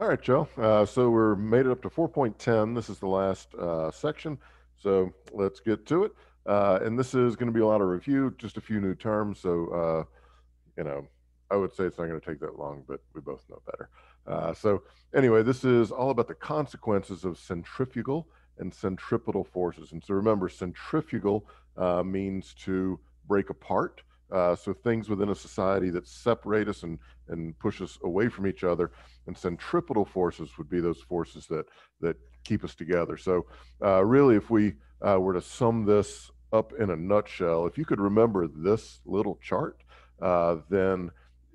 All right, Joe. So we're made it up to 4.10. This is the last section. So let's get to it. And this is going to be a lot of review, just a few new terms. So, you know, I would say it's not going to take that long, but we both know better. So anyway, this is all about the consequences of centrifugal and centripetal forces. And so remember, centrifugal means to break apart. So things within a society that separate us and push us away from each other, and centripetal forces would be those forces that keep us together. So really, if we were to sum this up in a nutshell, if you could remember this little chart, then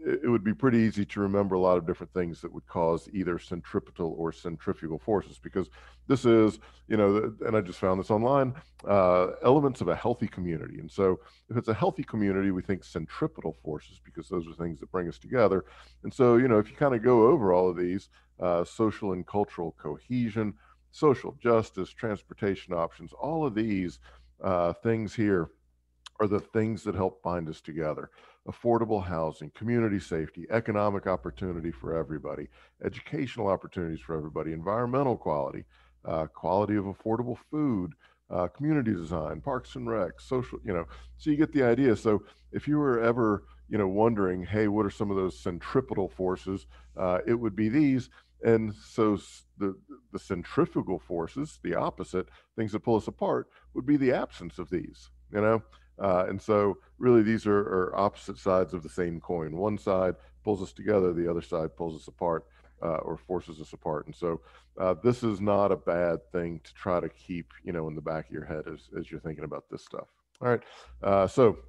it would be pretty easy to remember a lot of different things that would cause either centripetal or centrifugal forces, because this is, and I just found this online, elements of a healthy community. And so if it's a healthy community, we think centripetal forces, because those are things that bring us together. And so, if you kind of go over all of these, social and cultural cohesion, social justice, transportation options, all of these things here are the things that help bind us together. Affordable housing, community safety, economic opportunity for everybody, educational opportunities for everybody, environmental quality, quality of affordable food, community design, parks and rec, social, so you get the idea. So if you were ever, wondering, hey, what are some of those centripetal forces? It would be these. And so the centrifugal forces, the opposite, things that pull us apart, would be the absence of these. And so, really, these are opposite sides of the same coin. One side pulls us together, the other side pulls us apart or forces us apart. And so, this is not a bad thing to try to keep, in the back of your head as you're thinking about this stuff. All right. So,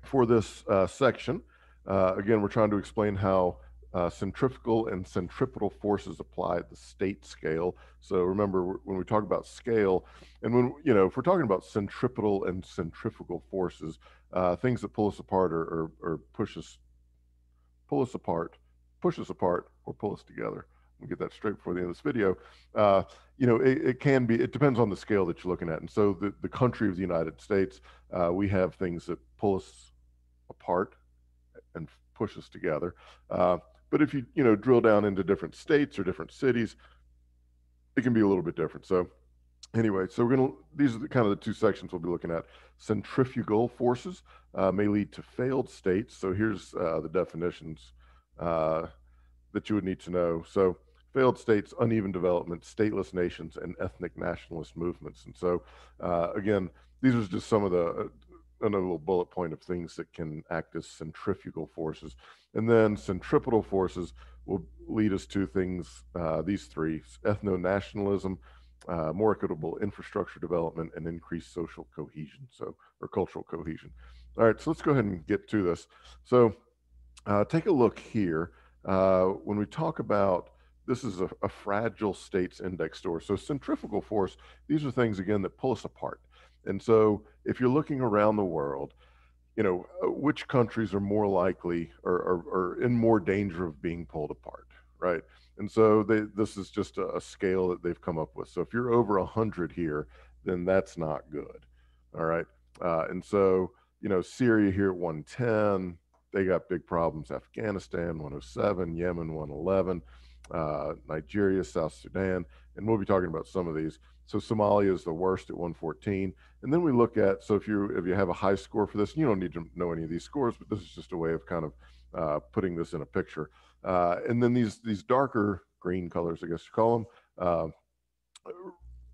for this section, again, we're trying to explain how centrifugal and centripetal forces apply at the state scale. So remember, when we talk about scale, and when if we're talking about centripetal and centrifugal forces, things that pull us apart or pull us apart, push us apart, or pull us together. We'll get that straight before the end of this video. It can be. It depends on the scale that you're looking at. And so the country of the United States, we have things that pull us apart and push us together. But if you drill down into different states or different cities, it can be a little bit different. So anyway, so these are kind of the two sections we'll be looking at. Centrifugal forces may lead to failed states. So here's the definitions that you would need to know. So failed states, uneven development, stateless nations, and ethnic nationalist movements. And so again, these are just some of the another little bullet point of things that can act as centrifugal forces. And then centripetal forces will lead us to things, these three: ethno-nationalism, more equitable infrastructure development, and increased social cohesion, or cultural cohesion. All right, so let's go ahead and get to this. So take a look here. When we talk about this is a fragile states index score. So centrifugal force, these are things, again, that pull us apart. And so if you're looking around the world, which countries are more likely or in more danger of being pulled apart, right? And so this is just a scale that they've come up with. So if you're over 100 here, then that's not good, all right? And so, Syria here at 110, they got big problems. Afghanistan, 107, Yemen, 111, Nigeria, South Sudan, and we'll be talking about some of these. So Somalia is the worst at 114. And then we look at, so if you have a high score for this, and you don't need to know any of these scores, but this is just a way of kind of putting this in a picture. And then these darker green colors, I guess you call them,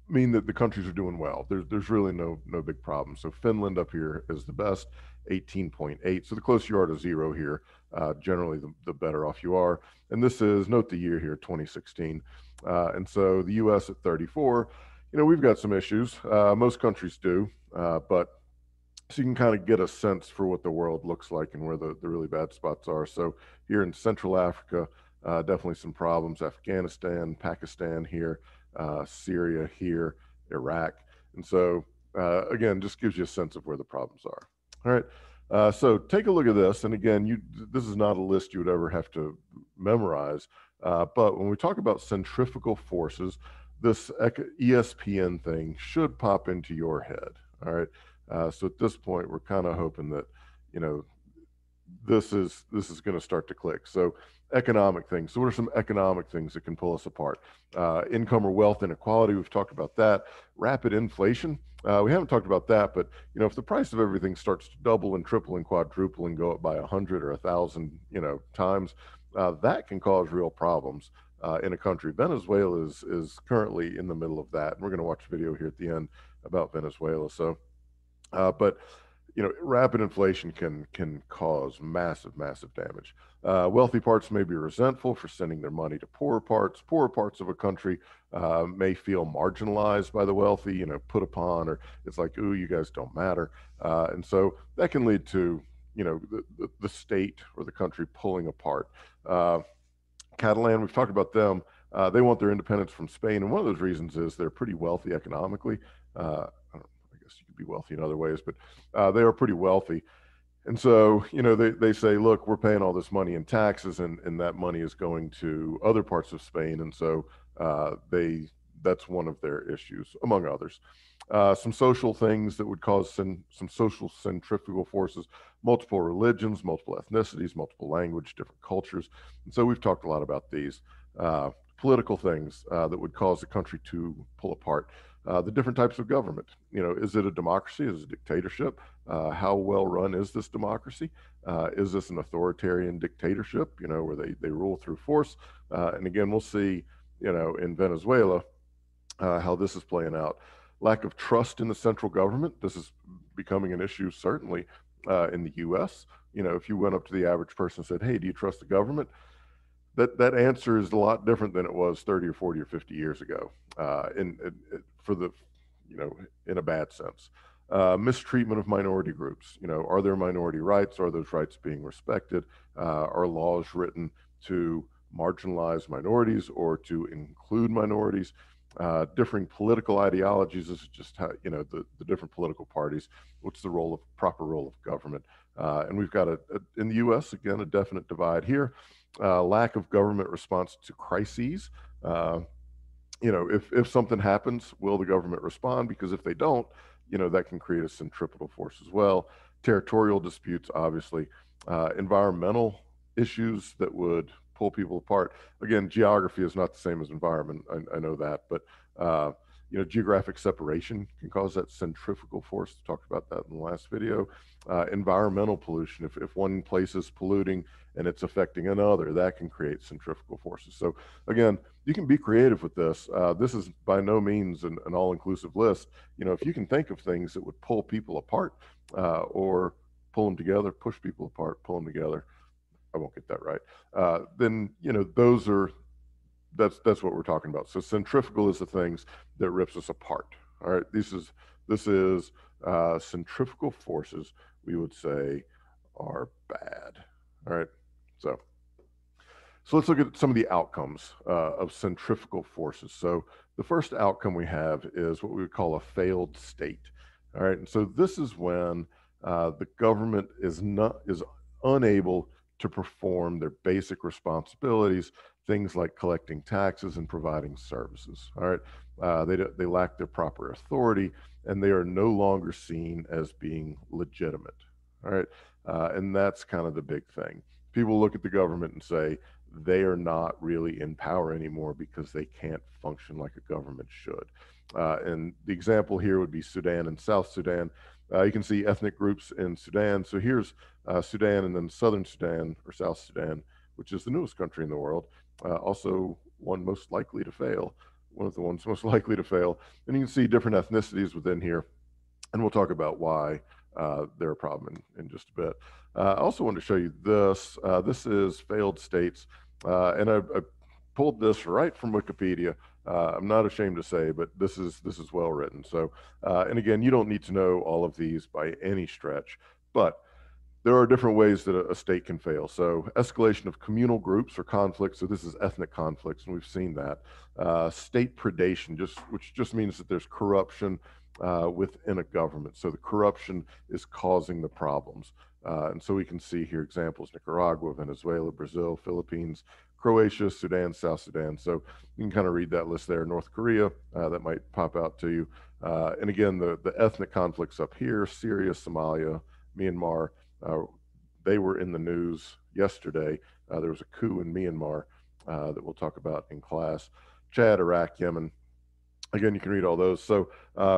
mean that the countries are doing well. There's really no big problem. So Finland up here is the best, 18.8. So the closer you are to zero here, generally the better off you are. And this is, note the year here, 2016. And so the U.S. at 34. We've got some issues. Most countries do, but so you can kind of get a sense for what the world looks like and where the really bad spots are. So here in Central Africa, definitely some problems. Afghanistan, Pakistan here, Syria here, Iraq. And so, again, just gives you a sense of where the problems are. All right. So take a look at this. And again, this is not a list you would ever have to memorize. But when we talk about centrifugal forces, this ESPN thing should pop into your head. All right. So at this point, we're kind of hoping that, this is going to start to click. So economic things. So what are some economic things that can pull us apart? Income or wealth inequality. We've talked about that. Rapid inflation. We haven't talked about that, but if the price of everything starts to double and triple and quadruple and go up by 100 or 1,000, times, that can cause real problems in a country. Venezuela is currently in the middle of that, and we're going to watch a video here at the end about Venezuela. So, but rapid inflation can cause massive damage. Wealthy parts may be resentful for sending their money to poorer parts. Poorer parts of a country may feel marginalized by the wealthy, put upon, or it's like, ooh, you guys don't matter. And so that can lead to, the state or the country pulling apart. Catalan, we've talked about them. They want their independence from Spain, and one of those reasons is they're pretty wealthy economically. I guess you could be wealthy in other ways, but they are pretty wealthy. And so, they say, look, we're paying all this money in taxes, and that money is going to other parts of Spain. And so that's one of their issues, among others. Some social things that would cause some social centrifugal forces: multiple religions, multiple ethnicities, multiple language, different cultures. And so we've talked a lot about these. Political things that would cause the country to pull apart. The different types of government. Is it a democracy? Is it a dictatorship? How well run is this democracy? Is this an authoritarian dictatorship, where they rule through force? And again, we'll see, in Venezuela, how this is playing out. Lack of trust in the central government. This is becoming an issue, certainly, in the U.S. If you went up to the average person and said, hey, do you trust the government? That answer is a lot different than it was 30 or 40 or 50 years ago, for the, in a bad sense. Mistreatment of minority groups. Are there minority rights? Are those rights being respected? Are laws written to marginalize minorities or to include minorities? Differing political ideologies. This is just how, the different political parties. What's the proper role of government? And we've got in the U.S., again, a definite divide here. Lack of government response to crises. If something happens, will the government respond? Because if they don't, that can create a centripetal force as well. Territorial disputes, obviously. Environmental issues that would pull people apart. Again, geography is not the same as environment. I know that, but geographic separation can cause that centrifugal force. Talked about that in the last video. Environmental pollution. If one place is polluting and it's affecting another, that can create centrifugal forces. So again, you can be creative with this. This is by no means an all-inclusive list. If you can think of things that would pull people apart, or pull them together, push people apart, pull them together. I won't get that right. Then that's what we're talking about. So centrifugal is the things that rips us apart. All right, this is centrifugal forces, we would say, are bad. All right, so let's look at some of the outcomes of centrifugal forces. So the first outcome we have is what we would call a failed state. All right, and so this is when the government is unable to perform their basic responsibilities, things like collecting taxes and providing services. All right, they lack their proper authority, and they are no longer seen as being legitimate. All right, and that's kind of the big thing. People look at the government and say they are not really in power anymore because they can't function like a government should. And the example here would be Sudan and South Sudan. You can see ethnic groups in Sudan. So here's Sudan, and then Southern Sudan or South Sudan, which is the newest country in the world, also one of the ones most likely to fail. And you can see different ethnicities within here, and we'll talk about why they're a problem in just a bit. I also want to show you this. This is failed states, and I pulled this right from Wikipedia. I'm not ashamed to say, but this is well written. So, and again, you don't need to know all of these by any stretch, but there are different ways that a state can fail. So escalation of communal groups or conflicts. So this is ethnic conflicts, and we've seen that. State predation, which just means that there's corruption within a government. So the corruption is causing the problems. And so we can see here examples: Nicaragua, Venezuela, Brazil, Philippines, Croatia, Sudan, South Sudan. So you can kind of read that list there. North Korea, that might pop out to you. And again, the ethnic conflicts up here: Syria, Somalia, Myanmar. they were in the news yesterday. There was a coup in Myanmar that we'll talk about in class. Chad, Iraq, Yemen. Again, you can read all those. So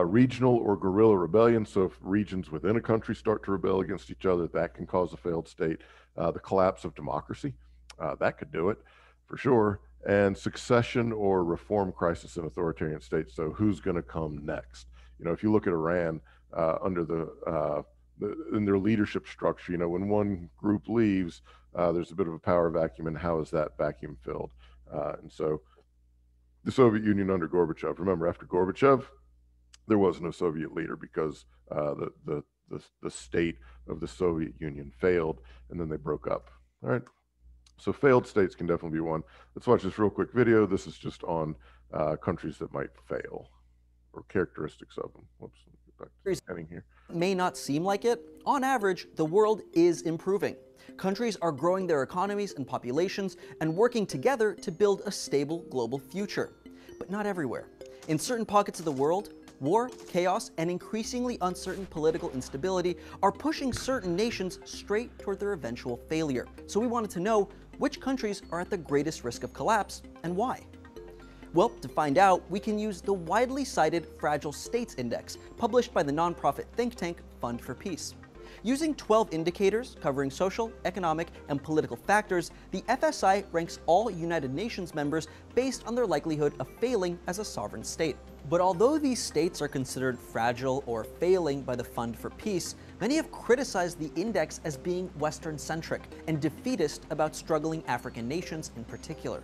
regional or guerrilla rebellion. So if regions within a country start to rebel against each other, that can cause a failed state. The collapse of democracy, that could do it for sure. And succession or reform crisis in authoritarian states. So who's going to come next? If you look at Iran under in their leadership structure, when one group leaves, there's a bit of a power vacuum, and how is that vacuum filled? And so the Soviet Union under Gorbachev. Remember, after Gorbachev, there was no Soviet leader because the state of the Soviet Union failed, and then they broke up. All right. So failed states can definitely be one. Let's watch this real quick video. This is just on countries that might fail or characteristics of them. Whoops. Let me get back to heading here. May not seem like it. On average, the world is improving. Countries are growing their economies and populations and working together to build a stable global future. But not everywhere. In certain pockets of the world, war, chaos, and increasingly uncertain political instability are pushing certain nations straight toward their eventual failure. So we wanted to know which countries are at the greatest risk of collapse and why. Well, to find out, we can use the widely cited Fragile States Index, published by the nonprofit think tank Fund for Peace. Using 12 indicators covering social, economic, and political factors, the FSI ranks all United Nations members based on their likelihood of failing as a sovereign state. But although these states are considered fragile or failing by the Fund for Peace, many have criticized the index as being Western-centric and defeatist about struggling African nations in particular.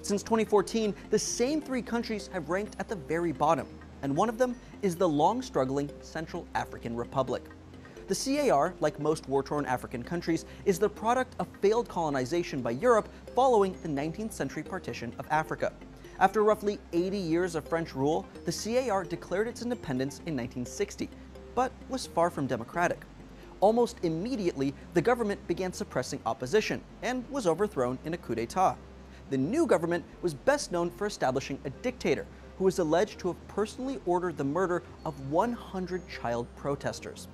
Since 2014, the same three countries have ranked at the very bottom, and one of them is the long-struggling Central African Republic. The CAR, like most war-torn African countries, is the product of failed colonization by Europe following the 19th century partition of Africa. After roughly 80 years of French rule, the CAR declared its independence in 1960, but was far from democratic. Almost immediately, the government began suppressing opposition and was overthrown in a coup d'etat. The new government was best known for establishing a dictator who was alleged to have personally ordered the murder of 100 child protesters.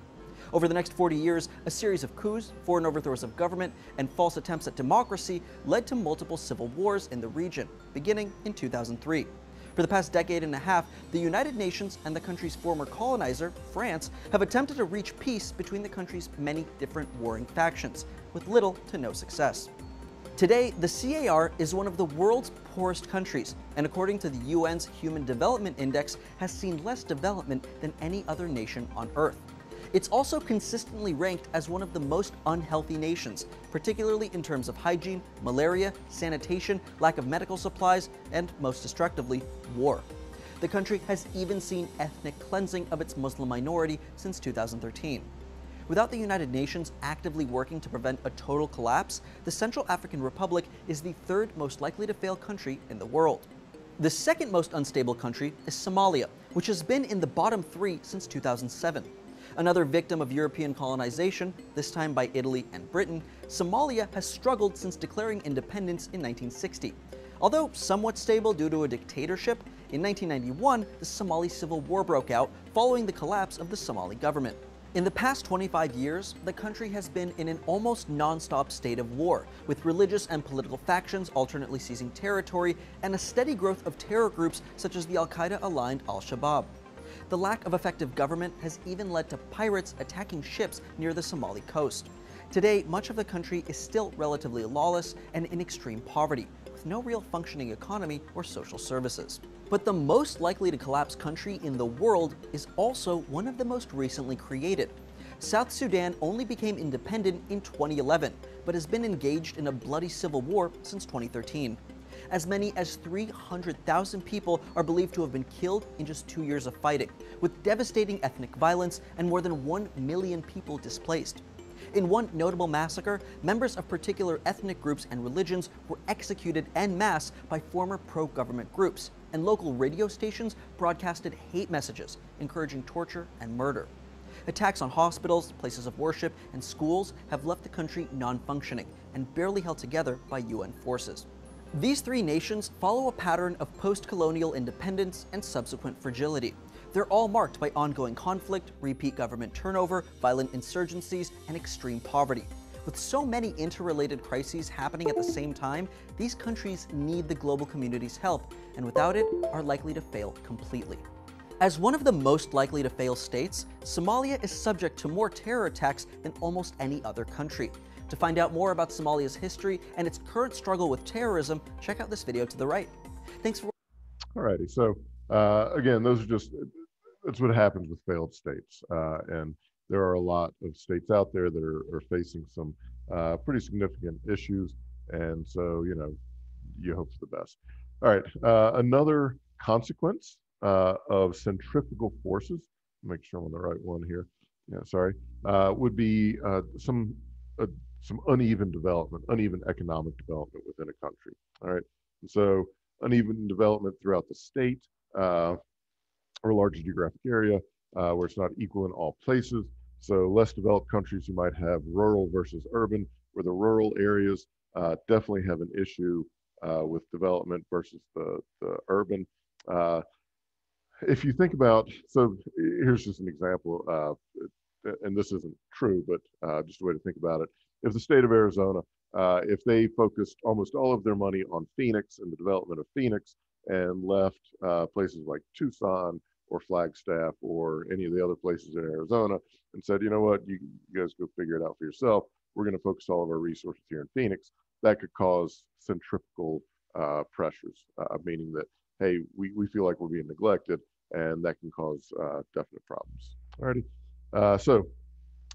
Over the next 40 years, a series of coups, foreign overthrows of government, and false attempts at democracy led to multiple civil wars in the region, beginning in 2003. For the past decade and a half, the United Nations and the country's former colonizer, France, have attempted to reach peace between the country's many different warring factions, with little to no success. Today, the CAR is one of the world's poorest countries, and according to the UN's Human Development Index, has seen less development than any other nation on Earth. It's also consistently ranked as one of the most unhealthy nations, particularly in terms of hygiene, malaria, sanitation, lack of medical supplies, and most destructively, war. The country has even seen ethnic cleansing of its Muslim minority since 2013. Without the United Nations actively working to prevent a total collapse, the Central African Republic is the third most likely to fail country in the world. The second most unstable country is Somalia, which has been in the bottom three since 2007. Another victim of European colonization, this time by Italy and Britain, Somalia has struggled since declaring independence in 1960. Although somewhat stable due to a dictatorship, in 1991, the Somali Civil War broke out following the collapse of the Somali government. In the past 25 years, the country has been in an almost non-stop state of war, with religious and political factions alternately seizing territory and a steady growth of terror groups such as the Al-Qaeda-aligned Al-Shabaab. The lack of effective government has even led to pirates attacking ships near the Somali coast. Today, much of the country is still relatively lawless and in extreme poverty, with no real functioning economy or social services. But the most likely to collapse country in the world is also one of the most recently created. South Sudan only became independent in 2011, but has been engaged in a bloody civil war since 2013. As many as 300,000 people are believed to have been killed in just 2 years of fighting, with devastating ethnic violence and more than 1 million people displaced. In one notable massacre, members of particular ethnic groups and religions were executed en masse by former pro-government groups, and local radio stations broadcasted hate messages, encouraging torture and murder. Attacks on hospitals, places of worship, and schools have left the country non-functioning and barely held together by UN forces. These three nations follow a pattern of post-colonial independence and subsequent fragility. They're all marked by ongoing conflict, repeat government turnover, violent insurgencies, and extreme poverty. With so many interrelated crises happening at the same time, these countries need the global community's help, and without it, are likely to fail completely. As one of the most likely to fail states, Somalia is subject to more terror attacks than almost any other country. To find out more about Somalia's history and its current struggle with terrorism, check out this video to the right. Thanks for Alrighty. So again, those are just that's what happens with failed states, and there are a lot of states out there that are facing some pretty significant issues, and so you hope for the best. All right. Another consequence of centrifugal forces. Make sure I'm on the right one here. Yeah, sorry. Would be uh, some uneven development, uneven economic development within a country. All right. And so uneven development throughout the state or a larger geographic area where it's not equal in all places. So less developed countries, you might have rural versus urban, where the rural areas definitely have an issue with development versus the urban. Uh, if you think about, so here's just an example, and this isn't true, but just a way to think about it. If the state of Arizona, if they focused almost all of their money on Phoenix and the development of Phoenix and left places like Tucson or Flagstaff or any of the other places in Arizona and said, you know what, you guys go figure it out for yourself. We're going to focus all of our resources here in Phoenix. That could cause centrifugal pressures, meaning that, hey, we feel like we're being neglected, and that can cause definite problems. Alrighty. So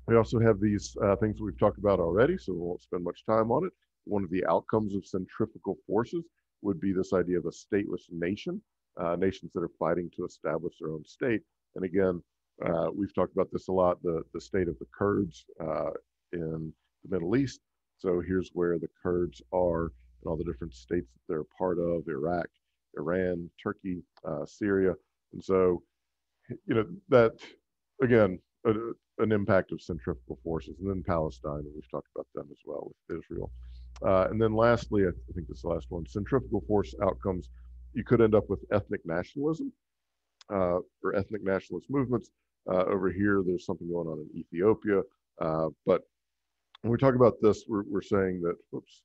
we also have these things that we've talked about already, so we won't spend much time on it. One of the outcomes of centrifugal forces would be this idea of a stateless nation, nations that are fighting to establish their own state. And again, we've talked about this a lot, the state of the Kurds in the Middle East. So here's where the Kurds are and all the different states that they're part of: Iraq, Iran, Turkey, Syria. And so, that, again, an impact of centrifugal forces. And then Palestine, and we've talked about them as well with Israel. And then lastly, I think this is the last one, centrifugal force outcomes. You could end up with ethnic nationalism or ethnic nationalist movements. Over here, there's something going on in Ethiopia. But when we talk about this, we're saying that, whoops,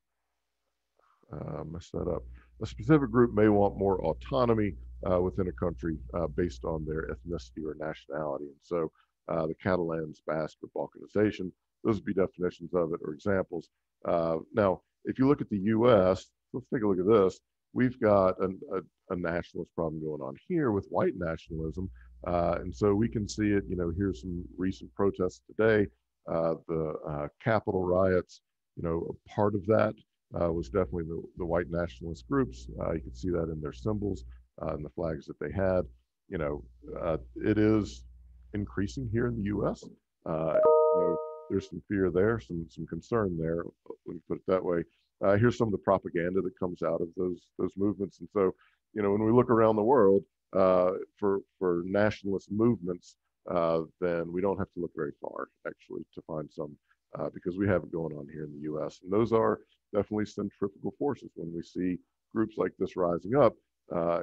messed that up. A specific group may want more autonomy within a country based on their ethnicity or nationality. And so the Catalans, Basque, or Balkanization, those would be definitions of it or examples. Now, if you look at the US, let's take a look at this. We've got a nationalist problem going on here with white nationalism. And so we can see it, here's some recent protests today, the Capitol riots, a part of that was definitely the white nationalist groups. You can see that in their symbols and the flags that they had. It is increasing here in the U.S. There's some fear there, some concern there. Let me put it that way. Here's some of the propaganda that comes out of those movements. And so, when we look around the world for nationalist movements, then we don't have to look very far actually to find some because we have it going on here in the U.S. And those are definitely centrifugal forces. When we see groups like this rising up,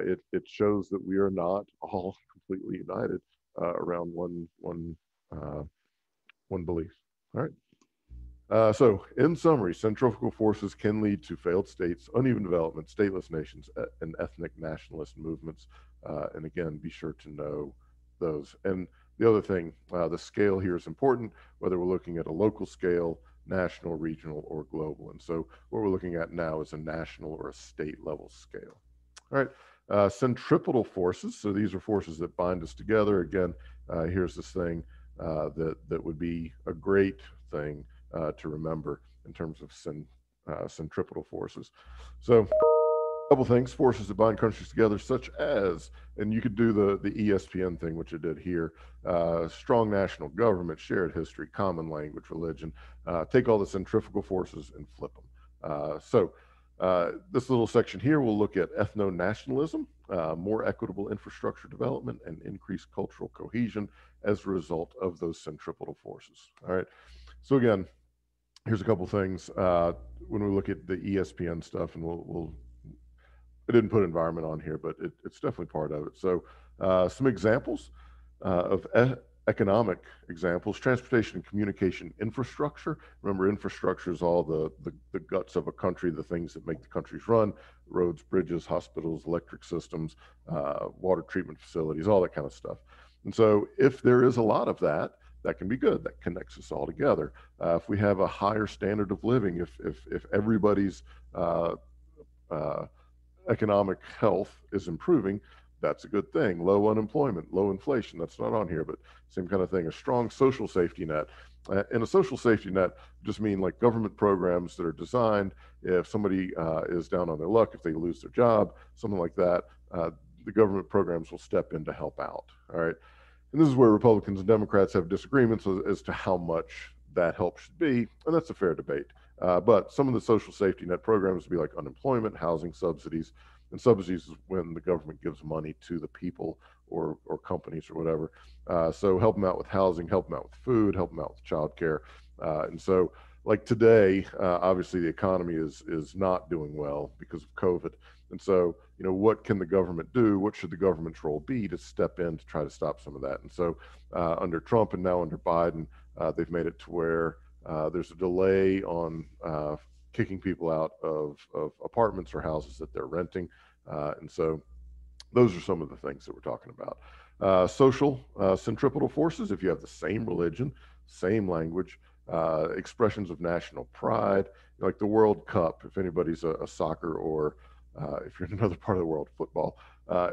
it shows that we are not all completely united around one belief. All right. So, in summary, centrifugal forces can lead to failed states, uneven development, stateless nations, and ethnic nationalist movements. And again, be sure to know those. And the other thing, the scale here is important, whether we're looking at a local scale, national, regional, or global. And so what we're looking at now is a national or a state level scale. All right, centripetal forces. So these are forces that bind us together. Again, here's this thing that would be a great thing to remember in terms of centripetal forces. So couple things, forces that bind countries together, such as, and you could do the ESPN thing, which I did here, strong national government, shared history, common language, religion. Take all the centrifugal forces and flip them. So this little section here will look at ethno-nationalism, more equitable infrastructure development, and increased cultural cohesion as a result of those centripetal forces. All right. So again, here's a couple things when we look at the ESPN stuff, and I didn't put environment on here, but it's definitely part of it. So some examples of economic examples, transportation and communication infrastructure. Remember, infrastructure is all the guts of a country, the things that make the countries run: roads, bridges, hospitals, electric systems, water treatment facilities, all that kind of stuff. And so if there is a lot of that, that can be good. That connects us all together. If we have a higher standard of living, if everybody's uh, uh, economic health is improving, that's a good thing. Low unemployment, low inflation, that's not on here, but same kind of thing. A strong social safety net. And a social safety net just mean like government programs that are designed if somebody is down on their luck, if they lose their job, something like that, the government programs will step in to help out. All right. And this is where Republicans and Democrats have disagreements as to how much that help should be, and that's a fair debate. But some of the social safety net programs would be like unemployment, housing subsidies, and subsidies is when the government gives money to the people or companies or whatever. So help them out with housing, help them out with food, help them out with childcare. And so, like today, obviously the economy is not doing well because of COVID. And so, what can the government do? What should the government's role be to step in to try to stop some of that? And so, under Trump and now under Biden, they've made it to where there's a delay on kicking people out of apartments or houses that they're renting. And so, those are some of the things that we're talking about. Social centripetal forces, if you have the same religion, same language, expressions of national pride, like the World Cup, if anybody's a soccer or if you're in another part of the world, football.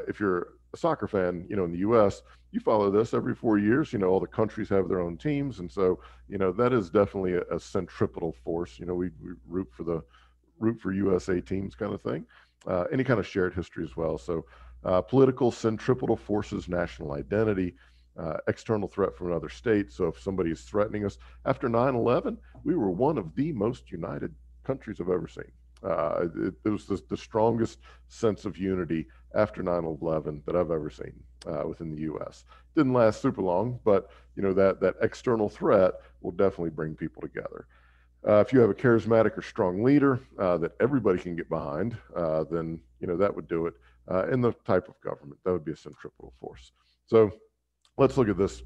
If you're a soccer fan, in the U.S., you follow this every 4 years. All the countries have their own teams, and so that is definitely a centripetal force. We root for USA teams, kind of thing. Any kind of shared history as well. So, political centripetal forces, national identity, external threat from another state. So, if somebody is threatening us after 9/11, we were one of the most united countries I've ever seen. It was the strongest sense of unity after 9/11 that I've ever seen within the U.S. Didn't last super long, but that external threat will definitely bring people together. If you have a charismatic or strong leader that everybody can get behind, then that would do it. In the type of government, that would be a centripetal force. So let's look at this.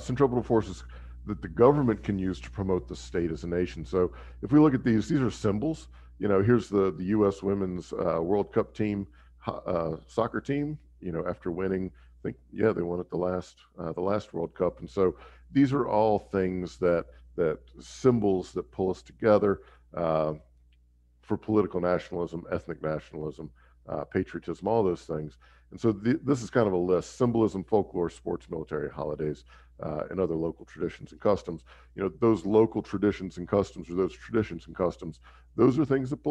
Centripetal forces that the government can use to promote the state as a nation. So if we look at these are symbols. Here's the U.S. Women's World Cup team, soccer team. After winning, I think they won at the last World Cup, and so these are all things that symbols that pull us together for political nationalism, ethnic nationalism, patriotism, all those things. And so this is kind of a list: symbolism, folklore, sports, military, holidays, and other local traditions and customs. Those local traditions and customs, or those traditions and customs, those are things that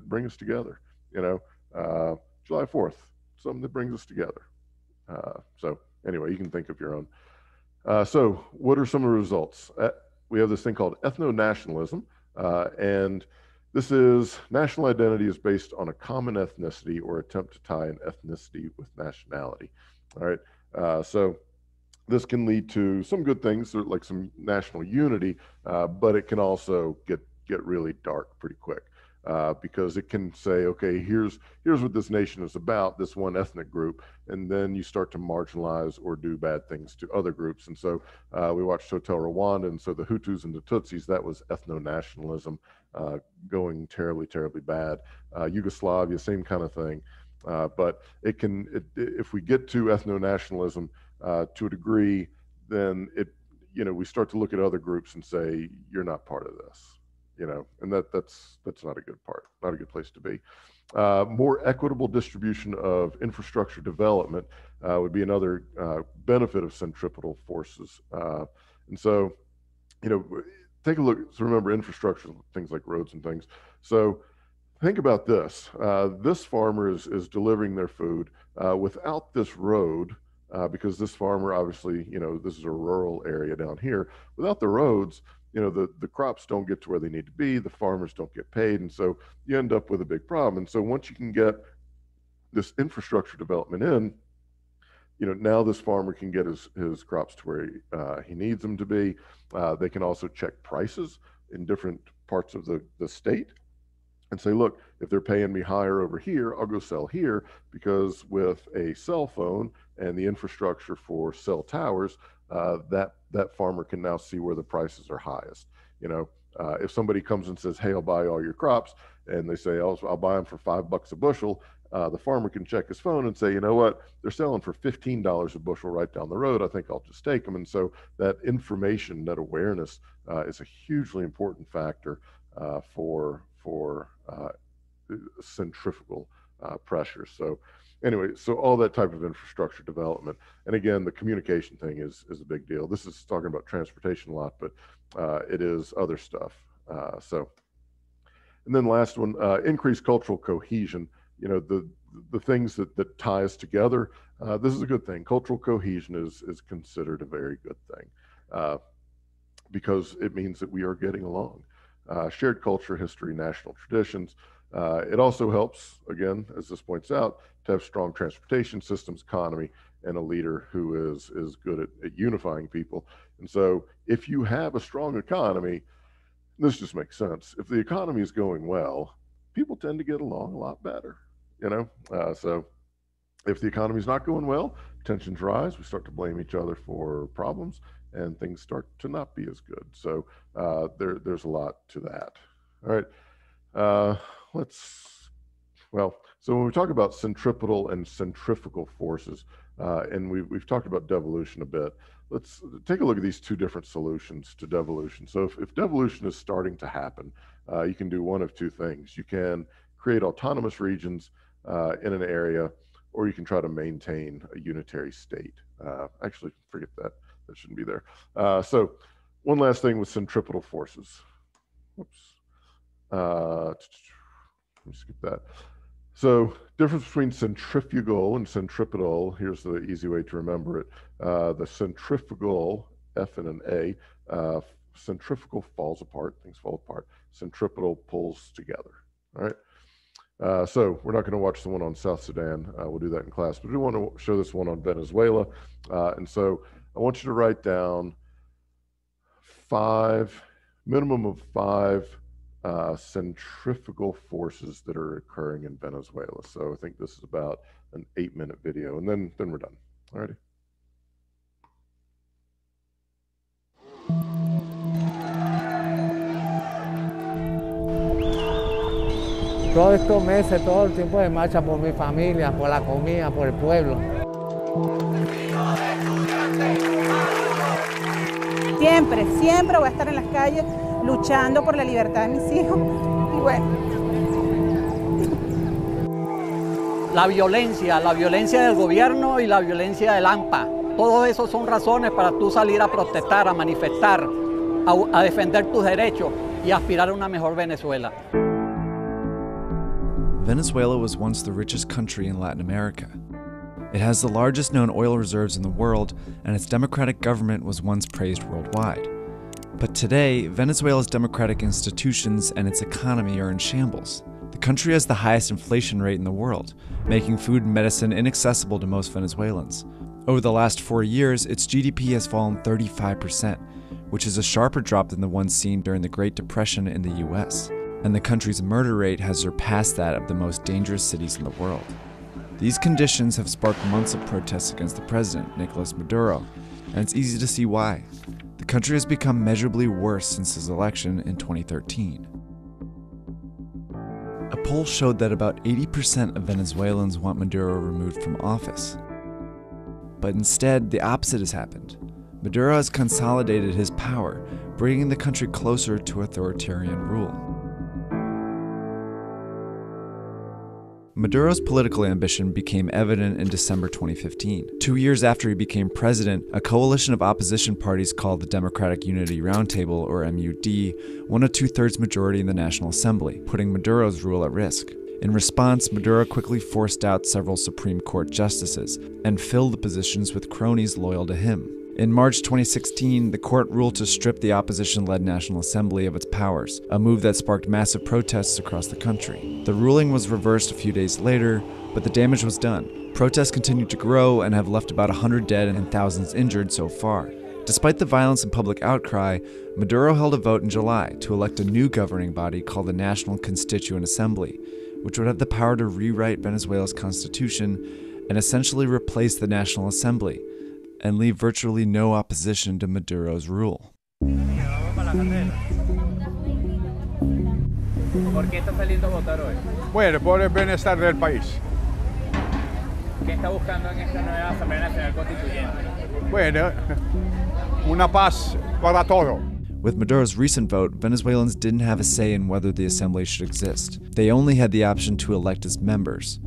bring us together. July 4th, something that brings us together. So anyway, you can think of your own. So what are some of the results? We have this thing called ethno-nationalism, and this is national identity is based on a common ethnicity or attempt to tie an ethnicity with nationality. All right, so this can lead to some good things, like some national unity, but it can also get really dark pretty quick. Because it can say, okay, here's what this nation is about, this one ethnic group, and then you start to marginalize or do bad things to other groups. And so we watched Hotel Rwanda, and so the Hutus and the Tutsis, that was ethno-nationalism going terribly, terribly bad. Yugoslavia, same kind of thing. But if we get to ethno-nationalism to a degree, then we start to look at other groups and say, you're not part of this. And that's not a good part, not a good place to be. More equitable distribution of infrastructure development would be another benefit of centripetal forces. And so, take a look. So remember, infrastructure, things like roads and things. So think about this. This farmer is delivering their food without this road. Because this farmer, obviously, this is a rural area down here. Without the roads, the crops don't get to where they need to be, the farmers don't get paid, and so you end up with a big problem. And so once you can get this infrastructure development in, now this farmer can get his crops to where he needs them to be. They can also check prices in different parts of the state and say, look, if they're paying me higher over here, I'll go sell here, because with a cell phone and the infrastructure for cell towers, that farmer can now see where the prices are highest. If somebody comes and says, "Hey, I'll buy all your crops," and they say, "I'll buy them for $5 a bushel," the farmer can check his phone and say, "You know what? They're selling for $15 a bushel right down the road. I think I'll just take them." And so that information, that awareness, is a hugely important factor for centrifugal pressure. So anyway, so all that type of infrastructure development, and again, the communication thing is a big deal. This is talking about transportation a lot, but it is other stuff. And then last one, increased cultural cohesion. The things that tie us together. This is a good thing. Cultural cohesion is considered a very good thing because it means that we are getting along. Shared culture, history, national traditions. It also helps, again, as this points out, to have strong transportation systems, economy, and a leader who is good at unifying people. And so if you have a strong economy, this just makes sense. If the economy is going well, people tend to get along a lot better, So if the economy is not going well, tensions rise, we start to blame each other for problems, and things start to not be as good. So there's a lot to that. All right. So when we talk about centripetal and centrifugal forces, and we've talked about devolution a bit, let's take a look at these two different solutions to devolution. So if devolution is starting to happen, you can do one of two things. You can create autonomous regions in an area, or you can try to maintain a unitary state. Actually, forget that. That shouldn't be there. So one last thing with centripetal forces. Whoops. Let me skip that. So difference between centrifugal and centripetal, here's the easy way to remember it. The centrifugal, F and an A, centrifugal falls apart, things fall apart. Centripetal pulls together, all right? So we're not going to watch the one on South Sudan. We'll do that in class, but we want to show this one on Venezuela. And so I want you to write down minimum of five centrifugal forces that are occurring in Venezuela. So I think this is about an 8-minute video, and then we're done. All righty. Todos estos meses, todo el tiempo de marcha por mi familia, por la comida, por el pueblo. Siempre voy a estar en las calles luchando por la libertad de mis hijos. Y bueno. La violencia del gobierno y la violencia del AMPA. Todo eso son razones para tú salir a protestar, a manifestar, a defender tus derechos y aspirar a una mejor Venezuela. Venezuela was once the richest country in Latin America. It has the largest known oil reserves in the world, and its democratic government was once praised worldwide. But today, Venezuela's democratic institutions and its economy are in shambles. The country has the highest inflation rate in the world, making food and medicine inaccessible to most Venezuelans. Over the last 4 years, its GDP has fallen 35%, which is a sharper drop than the one seen during the Great Depression in the US. And the country's murder rate has surpassed that of the most dangerous cities in the world. These conditions have sparked months of protests against the president, Nicolas Maduro, and it's easy to see why. The country has become measurably worse since his election in 2013. A poll showed that about 80% of Venezuelans want Maduro removed from office. But instead, the opposite has happened. Maduro has consolidated his power, bringing the country closer to authoritarian rule. Maduro's political ambition became evident in December 2015. 2 years after he became president, a coalition of opposition parties called the Democratic Unity Roundtable, or MUD, won a 2/3 majority in the National Assembly, putting Maduro's rule at risk. In response, Maduro quickly forced out several Supreme Court justices and filled the positions with cronies loyal to him. In March 2016, the court ruled to strip the opposition-led National Assembly of its powers, a move that sparked massive protests across the country. The ruling was reversed a few days later, but the damage was done. Protests continued to grow and have left about 100 dead and thousands injured so far. Despite the violence and public outcry, Maduro held a vote in July to elect a new governing body called the National Constituent Assembly, which would have the power to rewrite Venezuela's constitution and essentially replace the National Assembly. and leave virtually no opposition to Maduro's rule. ¿Por qué está saliendo a votar hoy? Bueno, por el bienestar del país. ¿Qué está buscando en esta nueva Asamblea Nacional Constituyente? Bueno, una paz para todo. With Maduro's recent vote, Venezuelans didn't have a say in whether the assembly should exist. They only had the option to elect its members.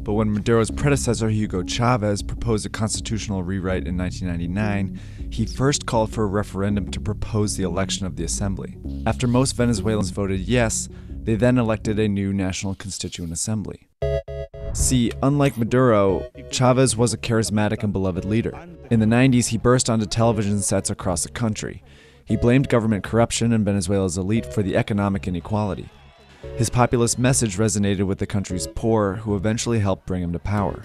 But when Maduro's predecessor, Hugo Chavez, proposed a constitutional rewrite in 1999, he first called for a referendum to propose the election of the assembly. After most Venezuelans voted yes, they then elected a new National Constituent Assembly. See, unlike Maduro, Chavez was a charismatic and beloved leader. In the 90s, he burst onto television sets across the country. He blamed government corruption and Venezuela's elite for the economic inequality. His populist message resonated with the country's poor, who eventually helped bring him to power.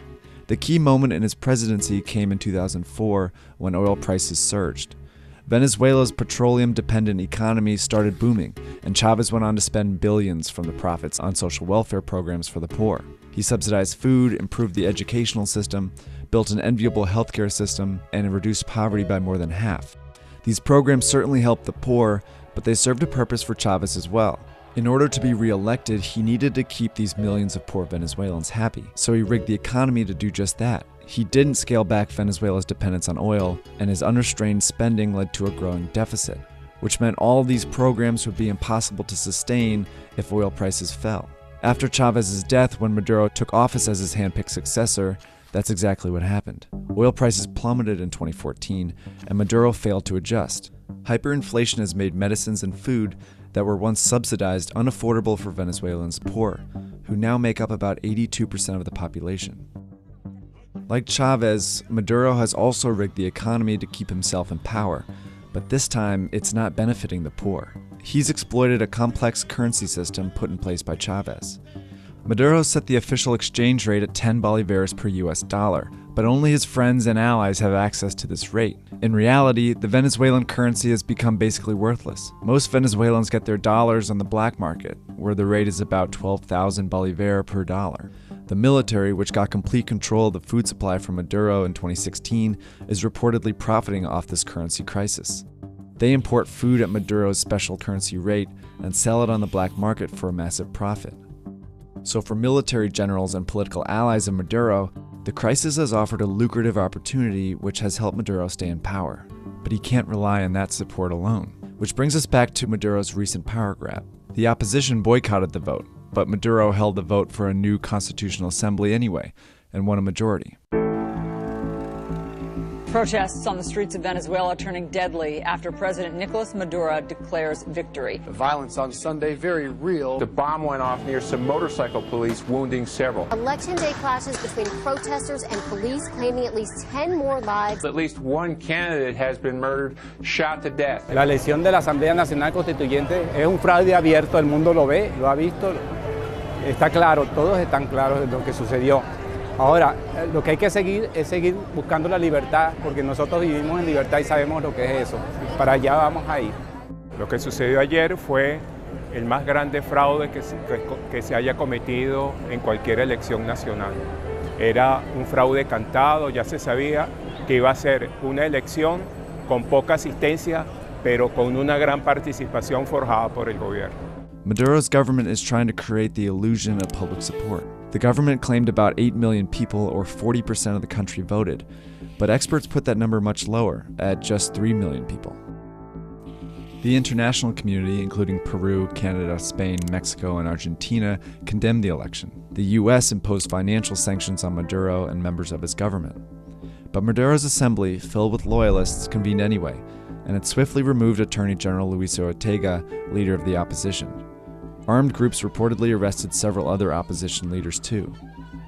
The key moment in his presidency came in 2004 when oil prices surged. Venezuela's petroleum-dependent economy started booming, and Chavez went on to spend billions from the profits on social welfare programs for the poor. He subsidized food, improved the educational system, built an enviable healthcare system, and reduced poverty by more than half. These programs certainly helped the poor, but they served a purpose for Chavez as well. In order to be re-elected, he needed to keep these millions of poor Venezuelans happy, so he rigged the economy to do just that. He didn't scale back Venezuela's dependence on oil, and his unrestrained spending led to a growing deficit, which meant all these programs would be impossible to sustain if oil prices fell. After Chavez's death, when Maduro took office as his handpicked successor, that's exactly what happened. Oil prices plummeted in 2014, and Maduro failed to adjust. Hyperinflation has made medicines and food that were once subsidized unaffordable for Venezuelans poor, who now make up about 82% of the population. Like Chavez, Maduro has also rigged the economy to keep himself in power, but this time it's not benefiting the poor. He's exploited a complex currency system put in place by Chavez. Maduro set the official exchange rate at 10 bolívares per US dollar, but only his friends and allies have access to this rate. In reality, the Venezuelan currency has become basically worthless. Most Venezuelans get their dollars on the black market, where the rate is about 12,000 bolívares per dollar. The military, which got complete control of the food supply from Maduro in 2016, is reportedly profiting off this currency crisis. They import food at Maduro's special currency rate and sell it on the black market for a massive profit. So for military generals and political allies of Maduro, the crisis has offered a lucrative opportunity which has helped Maduro stay in power. But he can't rely on that support alone. Which brings us back to Maduro's recent power grab. The opposition boycotted the vote, but Maduro held the vote for a new constitutional assembly anyway, and won a majority. Protests on the streets of Venezuela turning deadly after President Nicolas Maduro declares victory. The violence on Sunday, very real. The bomb went off near some motorcycle police, wounding several. Election day clashes between protesters and police claiming at least 10 more lives. At least one candidate has been murdered, shot to death. La elección de la Asamblea Nacional Constituyente es un fraude abierto, el mundo lo ve, lo ha visto, está claro, todos están claros de lo que sucedió. Ahora, lo que hay que seguir es seguir buscando la libertad, porque nosotros vivimos en libertad y sabemos lo que es eso. Para allá vamos a ir. Lo que sucedió ayer fue el más grande fraude que se haya cometido en cualquier elección nacional. Era un fraude cantado, ya se sabía que iba a ser una elección con poca asistencia, pero con una gran participación forjada por el gobierno. Maduro's government is trying to create the illusion of public support. The government claimed about 8 million people, or 40% of the country, voted, but experts put that number much lower, at just 3 million people. The international community, including Peru, Canada, Spain, Mexico, and Argentina, condemned the election. The US imposed financial sanctions on Maduro and members of his government. But Maduro's assembly, filled with loyalists, convened anyway, and it swiftly removed Attorney General Luis Ortega, leader of the opposition. Armed groups reportedly arrested several other opposition leaders too.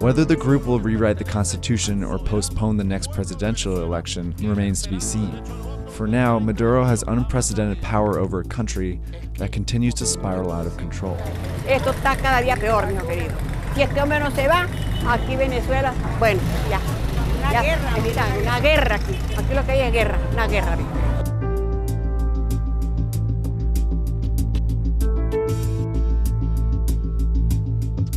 Whether the group will rewrite the Constitution or postpone the next presidential election remains to be seen. For now, Maduro has unprecedented power over a country that continues to spiral out of control. Esto está cada día peor, mi querido. Si este hombre no se va, aquí Venezuela, bueno, ya. Una guerra. Mira, una guerra aquí. Aquí lo que hay es guerra, una guerra.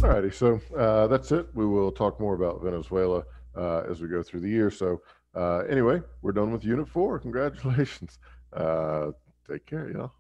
Alrighty, so that's it. We will talk more about Venezuela as we go through the year. So Anyway, we're done with Unit 4. Congratulations. Take care, y'all.